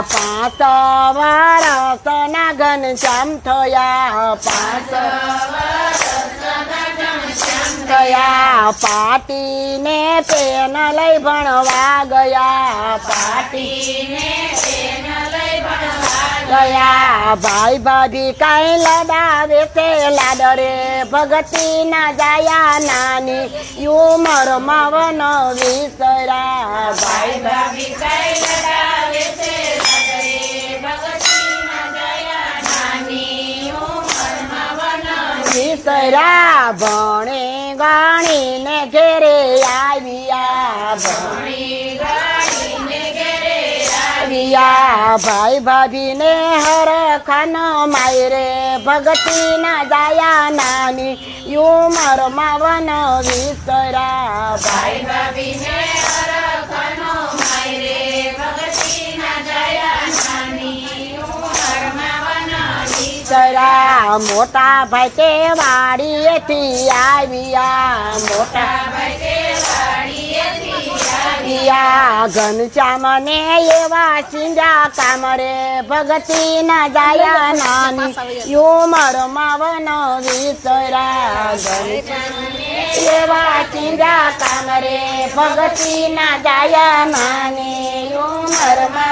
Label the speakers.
Speaker 1: પાંચ વર્ષના ઘનશ્યામ થયા 5 વર્ષના ઘનશ્યામ થયા પાટીને પેન લઈ ભણવા ગયા પાટીને પેન લઈ ભણવા ગયા ભાઈ ભાભી કાંઈ લડાવે છે લાડરે ભગતી ના જાયા નાની ઉંમરમાં વન વિસરા ભાઈ ભાભી કાંઈ લડાવે છે લાડરે ભગતી ના જાયા નાની ઉંમરમાં વન વિસરા ભણે ગણીને ઘેરે આવ્યા ભણી ગણીને ઘેરે આવ્યા ભાઈ ભાભીને હરખાનો માયરે ભગતી ના જાયા નાની ઉંમરમાં વન વિસરા ભાઈ ભાભીને હરખાનો માયરે ભગતી ના જાયા નાની ઉંમરમાં વન વિસરા મોટા ભાઈ તે વાડીએથી આવ્યા મોટા ભાઈ તે વાડીએથી આવ્યા ઘનશ્યામને એવા સિંજા કામરે ભગતી ના જાયા નાની ઉંમરમાં વન વિસરા ઘનશ્યામને એવા સિંજા કામરે ભગતી ના જાયા નાની ઉંમરમાં